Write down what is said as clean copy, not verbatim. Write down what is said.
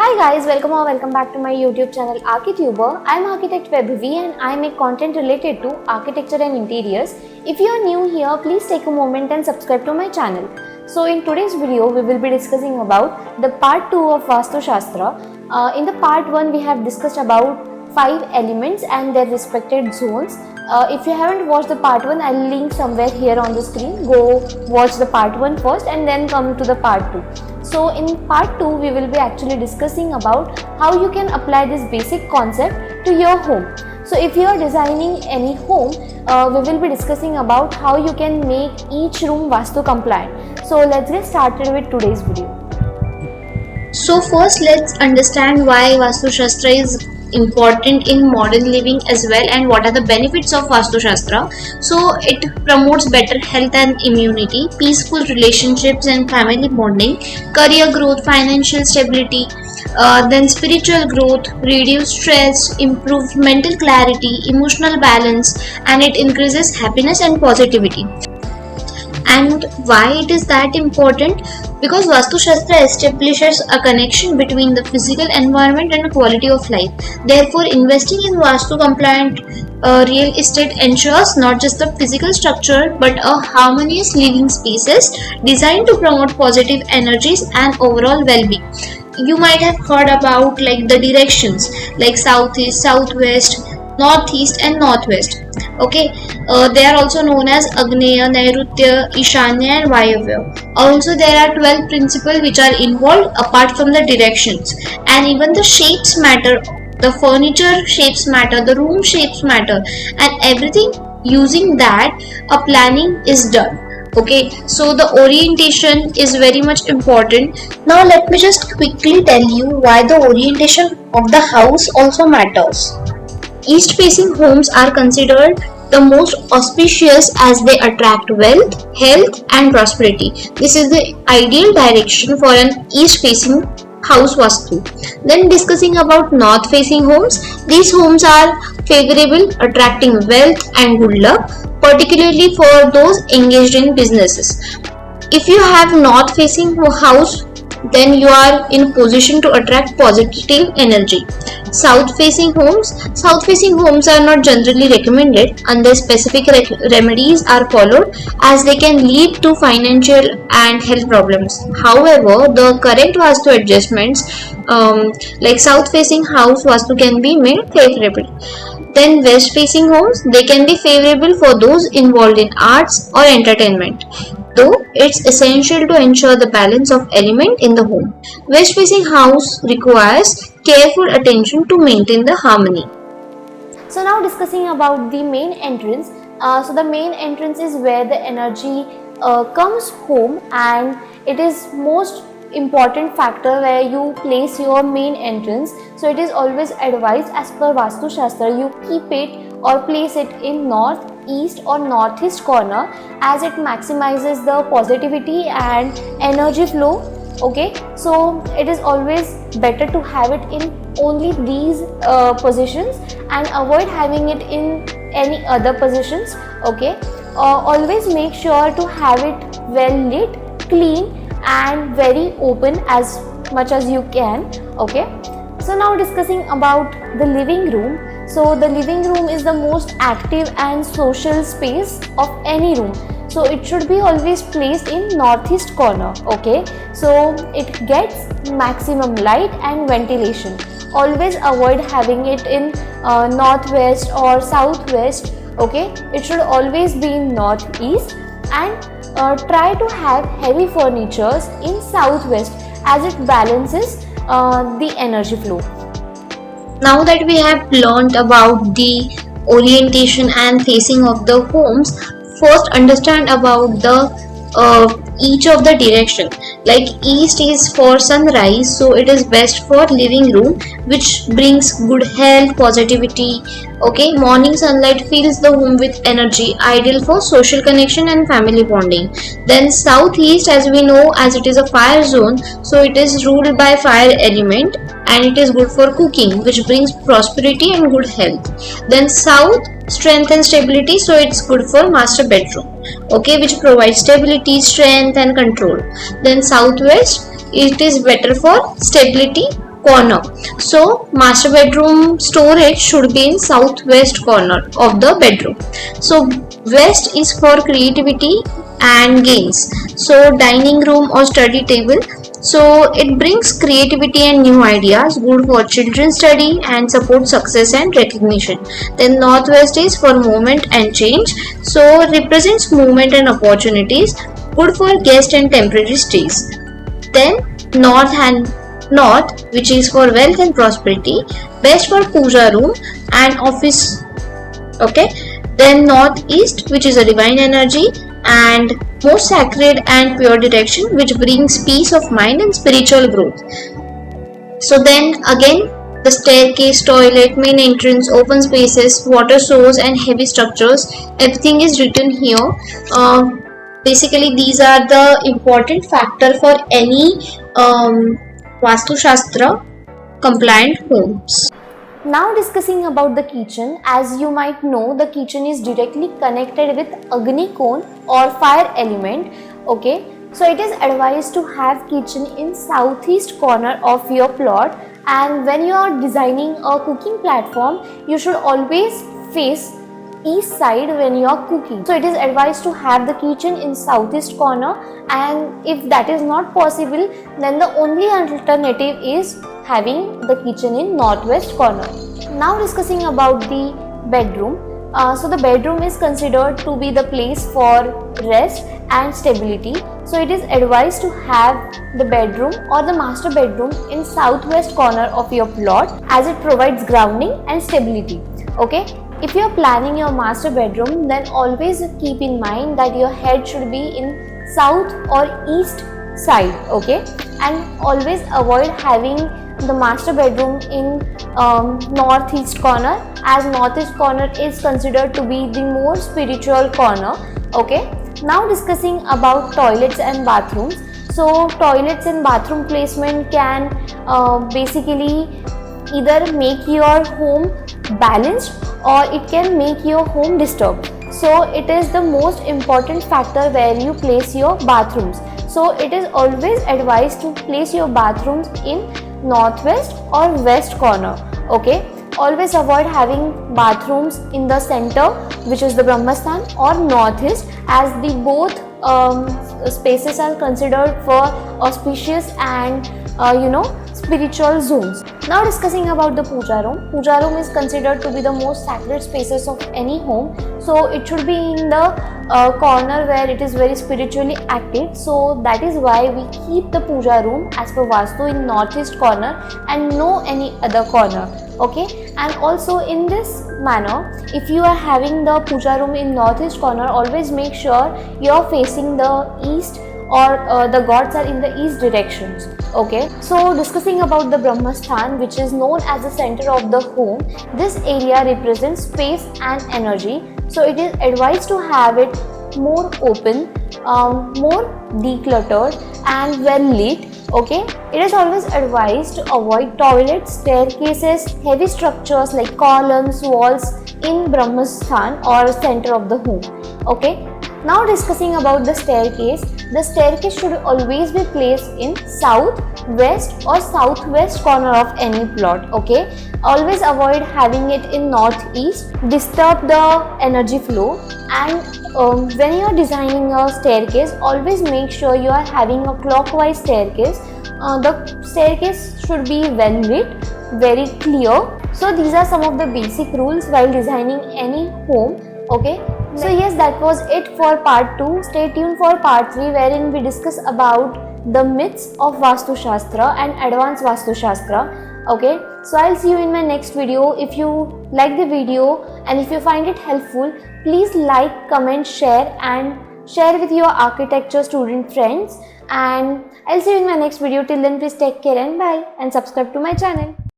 Hi guys, welcome back to my YouTube channel Archituber. I am architect Vaibhavi and I make content related to architecture and interiors. If you are new here, please take a moment and subscribe to my channel. So in today's video, we will be discussing about the part 2 of Vastu Shastra. In the part 1, we have discussed about 5 elements and their respected zones. If you haven't watched the part 1, I'll link somewhere here on the screen. Go watch the part 1 first and then come to the part 2. So in part 2, we will be actually discussing about how you can apply this basic concept to your home. So if you are designing any home, we will be discussing about how you can make each room Vastu compliant. So let's get started with today's video. So first let's understand why Vastu Shastra is important in modern living as well and what are the benefits of Vastu Shastra. So it promotes better health and immunity, peaceful relationships and family bonding, career growth, financial stability, then spiritual growth, reduce stress, improve mental clarity, emotional balance, and it increases happiness and positivity. And why it is that important? Because Vastu Shastra establishes a connection between the physical environment and the quality of life. Therefore, investing in Vastu compliant real estate ensures not just the physical structure but a harmonious living spaces designed to promote positive energies and overall well-being. You might have heard about like the directions like southeast, southwest, northeast and northwest. Okay, they are also known as Agneya, Nairutya, Ishanya and Vayavya. Also there are 12 principles which are involved apart from the directions, and even the shapes matter, the furniture shapes matter, the room shapes matter, and everything using that a planning is done. Okay, so the orientation is very much important. Now let me just quickly tell you why the orientation of the house also matters. East facing homes are considered the most auspicious as they attract wealth, health and prosperity. This is the ideal direction for an east facing house Vastu. Then discussing about north facing homes, these homes are favorable, attracting wealth and good luck, particularly for those engaged in businesses. If you have north facing house, then you are in position to attract positive energy. South facing homes are not generally recommended unless specific remedies are followed, as they can lead to financial and health problems. However, the correct Vastu adjustments like south facing house Vastu can be made favorable. Then west facing homes, they can be favorable for those involved in arts or entertainment, though it's essential to ensure the balance of element in the home. West facing house requires careful attention to maintain the harmony. So now discussing about the main entrance. So the main entrance is where the energy comes home, and it is most important factor where you place your main entrance. So it is always advised as per Vastu Shastra you keep it or place it in north, east or northeast corner, as it maximizes the positivity and energy flow. Okay, so it is always better to have it in only these positions and avoid having it in any other positions. Okay, always make sure to have it well lit, clean and very open as much as you can. Okay, so now discussing about the living room. So the living room is the most active and social space of any room. So it should be always placed in northeast corner. Okay, so it gets maximum light and ventilation. Always avoid having it in northwest or southwest. Okay, it should always be in northeast, and try to have heavy furnitures in southwest as it balances the energy flow. Now that we have learned about the orientation and facing of the homes, first understand about the each of the direction. Like east is for sunrise, so it is best for living room, which brings good health, positivity. Okay, morning sunlight fills the home with energy, ideal for social connection and family bonding. Then southeast, as we know, as it is a fire zone, so it is ruled by fire element and it is good for cooking, which brings prosperity and good health. Then south, strength and stability, so it's good for master bedroom. Okay, which provides stability, strength and control. Then southwest, it is better for stability, corner. So master bedroom storage should be in southwest corner of the bedroom. So west is for creativity and gains. So dining room or study table, so it brings creativity and new ideas, good for children study and support success and recognition. Then northwest is for movement and change, so represents movement and opportunities, good for guest and temporary stays. Then north, which is for wealth and prosperity, best for puja room and office. Okay. Then northeast, which is a divine energy and most sacred and pure direction, which brings peace of mind and spiritual growth. So then again, the staircase, toilet, main entrance, open spaces, water source and heavy structures, everything is written here. Basically these are the important factor for any Vastu Shastra compliant homes. Now discussing about the kitchen, as you might know, the kitchen is directly connected with Agni cone or fire element. Okay, so it is advised to have kitchen in southeast corner of your plot, and when you are designing a cooking platform, you should always face east side when you are cooking. So it is advised to have the kitchen in southeast corner, and if that is not possible, then the only alternative is having the kitchen in northwest corner. Now discussing about the bedroom. So the bedroom is considered to be the place for rest and stability. So it is advised to have the bedroom or the master bedroom in southwest corner of your plot, as it provides grounding and stability. Okay. If you are planning your master bedroom, then always keep in mind that your head should be in south or east side. Okay, and always avoid having the master bedroom in northeast corner, as northeast corner is considered to be the more spiritual corner. Okay, now discussing about toilets and bathrooms. So toilets and bathroom placement can basically either make your home balanced or it can make your home disturbed. So it is the most important factor where you place your bathrooms. So it is always advised to place your bathrooms in northwest or west corner. Okay, always avoid having bathrooms in the center, which is the Brahmastan, or northeast, as the both spaces are considered for auspicious and spiritual zones. Now discussing about the puja room. Puja room is considered to be the most sacred spaces of any home. So it should be in the corner where it is very spiritually active. So that is why we keep the puja room as per Vastu in northeast corner and no any other corner. Okay, and also in this manner, if you are having the puja room in northeast corner, always make sure you are facing the east or the gods are in the east directions. Okay, so discussing about the Brahmastan, which is known as the center of the home, this area represents space and energy. So it is advised to have it more open, more decluttered and well lit. Okay, it is always advised to avoid toilets, staircases, heavy structures like columns, walls in Brahmastan or center of the home. Okay, now discussing about the staircase. The staircase should always be placed in south, west or southwest corner of any plot. Okay, always avoid having it in northeast, disturb the energy flow. And when you are designing a staircase, always make sure you are having a clockwise staircase. The staircase should be well lit, very clear. So these are some of the basic rules while designing any home. Okay, so yes, that was it for part 2. Stay tuned for part 3, wherein we discuss about the myths of Vastu Shastra and advanced Vastu Shastra. Okay, so I'll see you in my next video. If you like the video and if you find it helpful, please like, comment, share and share with your architecture student friends. And I'll see you in my next video. Till then, please take care and bye, and subscribe to my channel.